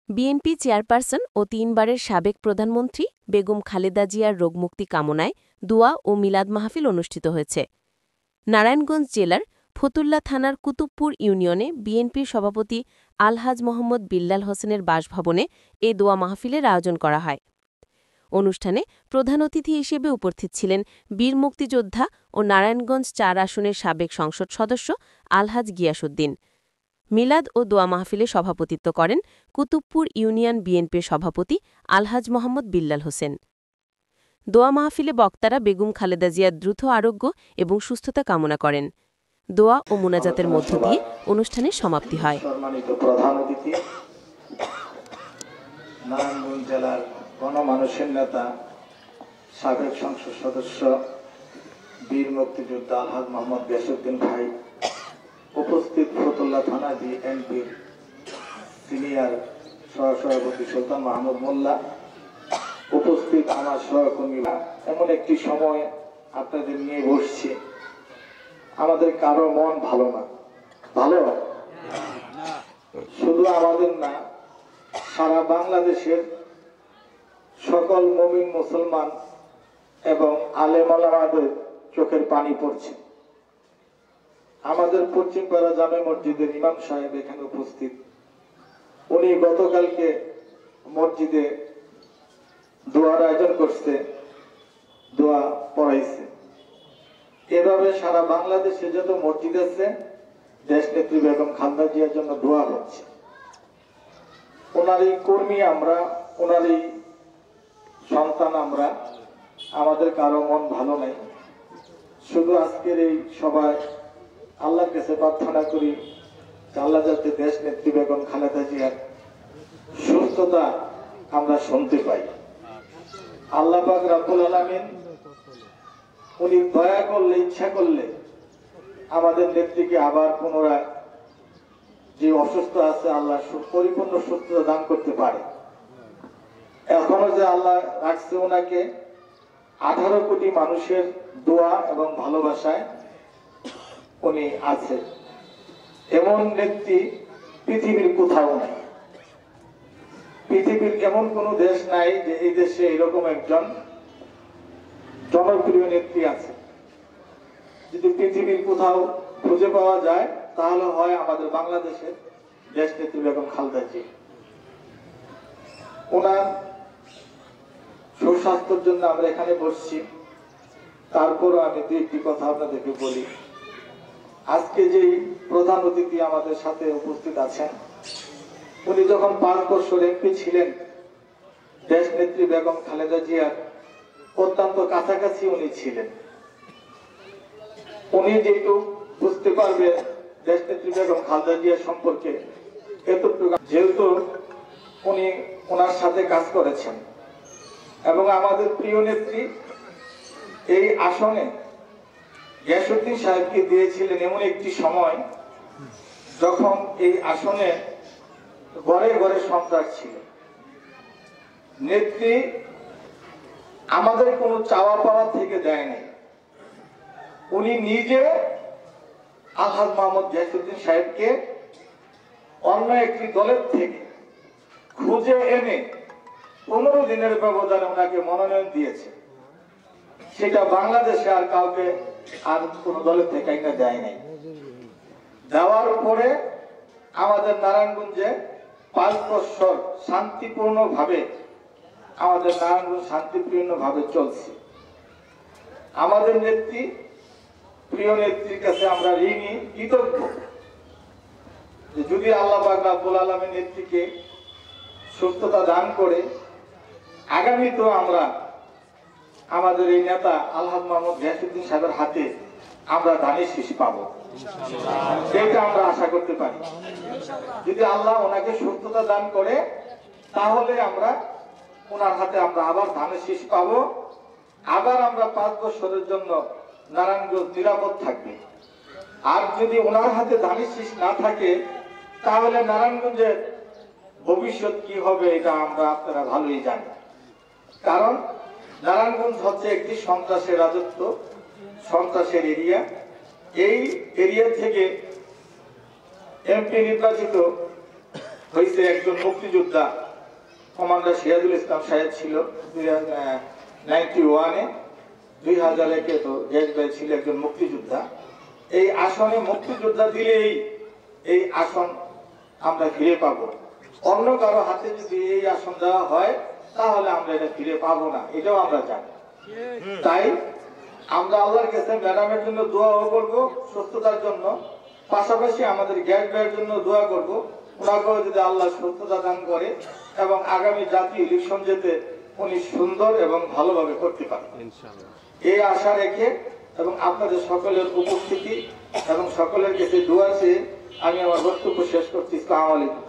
BNP chairperson ও ৩ বারের সাবেক প্রধানমন্ত্রী বেগম খালেদা জিয়ার রোগমুক্তি কামনায় দোয়া ও মিলাদ মাহফিল অনুষ্ঠিত হয়েছে। নারায়ণগঞ্জ জেলার ফতুল্লা থানার কুতুবপুর ইউনিয়নে বিএনপির সভাপতি আলহাজ মোহাম্মদ বিল্লাল হোসেনের বাসভবনে এ দোয়া মাহফিলের আয়োজন করা হয়। অনুষ্ঠানে প্রধান অতিথি হিসেবে উপস্থিত ছিলেন বীর মুক্তিযোদ্ধা ও নারায়ণগঞ্জ ৪ আসনের সাবেক সংসদ সদস্য আলহাজ গিয়াসউদ্দিন। মিলাদ ও দোয়া মাহফিলে সভাপতিত্ব করেন কুতুবপুর ইউনিয়ন বিএনপির সভাপতি আলহাজ মোহাম্মদ বিল্লাল হোসেন। দোয়া মাহফিলে বক্তারা বেগম খালেদা জিয়ার দ্রুত আরোগ্য এবং সুস্থতা কামনা করেন। দোয়া ও মুনাজাতের মধ্য দিয়ে অনুষ্ঠানের সমাপ্তি হয়। সম্মানিত প্রধান অতিথি, নারায়ণগঞ্জ জেলার গণমানুষের নেতা, সাবেক সংসদ সদস্য বীর মুক্তিযোদ্ধা আলহাজ মোহাম্মদ গিয়াসউদ্দিন ভাই, উপস্থিত ফতুল্লা থানা বিএনপির সিনিয়র সহসভাপতি সুলতান মাহমুদ মোল্লা, উপস্থিত আমার সহকর্মীরা, এমন একটি সময় আপনাদের নিয়ে বসছি, আমাদের কারো মন ভালো না। ভালো শুধু আমাদের না, সারা বাংলাদেশের সকল মুমিন মুসলমান এবং আলেম ওলামাদের চোখের পানি পড়ছে। আমাদের পশ্চিমপাড়া জামে মসজিদের ইমাম সাহেব এখানে উপস্থিত। উনি গতকালকে মসজিদে দোয়ার আয়োজন করছে, দোয়া পড়াইছে। এভাবে সারা বাংলাদেশে যত মসজিদ আছে, দেশ নেত্রী বেগম খালেদা জিয়ার জন্য দোয়া হচ্ছে। ওনারই কর্মী আমরা, ওনারই সন্তান আমরা, আমাদের কারো মন ভালো নাই। শুধু আজকের এই সবাই আল্লাহর কাছে প্রার্থনা করি আল্লাহ যাতে দেশ নেত্রী বেগম খালেদা জিয়ার সুস্থতা আমরা শুনতে পাই। আল্লাহ পাক রব্বুল আলামিন উনি দয়া করলে, ইচ্ছা করলে আমাদের নেত্রীকে আবার পুনরায় যে অসুস্থ আছে আল্লাহ পরিপূর্ণ সুস্থতা দান করতে পারে। এখনো যে আল্লাহ রাখছে ওনাকে 18 কোটি মানুষের দোয়া এবং ভালোবাসায় উনি আছে। এমন নেত্রী পৃথিবীর কোথাও নাই। পৃথিবীর এমন কোন দেশ নাই যে এই দেশে এরকম একজন জনপ্রিয় নেত্রী আছে। যদি পৃথিবীর কোথাও খুঁজে পাওয়া যায় তাহলে হয় আমাদের বাংলাদেশের দেশ নেত্রী বেগম খালেদা জিয়া। ওনার সুস্বাস্থ্যের জন্য আমরা এখানে বসছি। তারপরও আমি দুই একটি কথা আপনাদেরকে বলি। আজকে যে প্রধান অতিথি আমাদের সাথে উপস্থিত আছেন, উনি যখন 5 বছর এমপি ছিলেন, দেশ নেত্রী বেগম খালেদা জিয়ার অত্যন্ত কাছাকাছি উনি ছিলেন। উনি যেহেতু বুঝতে পারবে দেশ নেত্রী বেগম খালেদা জিয়া সম্পর্কে এতটুকু, যেহেতু উনি ওনার সাথে কাজ করেছেন এবং আমাদের প্রিয় নেত্রী এই আসনে গিয়াসউদ্দিন সাহেবকে দিয়েছিলেন এমন একটি সময় যখন এই আসনে ঘরে ঘরে সন্ত্রাস ছিল। নেত্রী আমাদের কোনো চাওয়া পাওয়া থেকে দেয়নি। উনি নিজে আলহাজ মোহাম্মদ গিয়াসউদ্দিন সাহেবকে অন্য একটি দলের থেকে খুঁজে এনে 15 দিনের ব্যবধানে ওনাকে মনোনয়ন দিয়েছে। সেটা বাংলাদেশে আর কাউকে আর কোন দলের থেকে এটা দেয় নাই। দেওয়ার পরে আমাদের নারায়ণগঞ্জে 5 বছর শান্তিপূর্ণ ভাবে আমাদের নারায়ণগঞ্জ শান্তিপূর্ণ ভাবে চলছে। আমাদের নেত্রী, প্রিয় নেত্রীর কাছে আমরা ঋণী, কৃতজ্ঞ যে যদি আল্লাহ পাক রব্বুল আলামিন নেত্রীকে সুস্থতা দান করে আগামীতেও আমরা আমাদের এই নেতা আলহাজ মোহাম্মদ গিয়াসউদ্দিন সাহেবের হাতে আমরা ধানের শীষ পাবো, এটা আমরা আশা করতে পারি। যদি আল্লাহ ওনাকে সুস্থতা দান করে তাহলে আমরা ওনার হাতে আমরা আবার ধানের শীষ পাবো। আবার আমরা 5 বছরের জন্য নারায়ণগঞ্জ নিরাপদ থাকবে। আর যদি ওনার হাতে ধানের শীষ না থাকে তাহলে নারায়ণগঞ্জের ভবিষ্যৎ কি হবে এটা আমরা আপনারা ভালোই জানি। কারণ নারায়ণগঞ্জ হচ্ছে একটি সন্ত্রাসের রাজত্ব, সন্ত্রাসের এরিয়া। এই এরিয়া থেকে এমপি নির্বাচিত হয়েছে একজন মুক্তিযোদ্ধা, কমান্ডার সিরাজুল ইসলাম সাহেব ছিল 91-এ, 2001-এ তো গ্যাস ভাই ছিল একজন মুক্তিযোদ্ধা। এই আসনে মুক্তিযোদ্ধা দিলেই এই আসন আমরা ফিরে পাবো। অন্য কারো হাতে যদি এই আসন দেওয়া হয় তাহলে আমরা এটা ফিরে পাবো না, এটাও আমরা জানি। তাই আমরা আল্লাহর কাছে ম্যাডামের জন্য দোয়াও করবো সুস্থতার জন্য, পাশাপাশি আমাদের গ্যাস ভাইয়ের জন্য দোয়া করবো, ওনাকেও যদি আল্লাহ সুস্থতা দান করে এবং আগামী জাতীয় ইলেকশন যেতে উনি সুন্দর এবং ভালোভাবে করতে পারেন এই আশা রেখে এবং আপনাদের সকলের উপস্থিতি এবং সকলের কাছে দোয়া চেয়ে আমি আমার বক্তব্য শেষ করছি। আসসালামু আলাইকুম।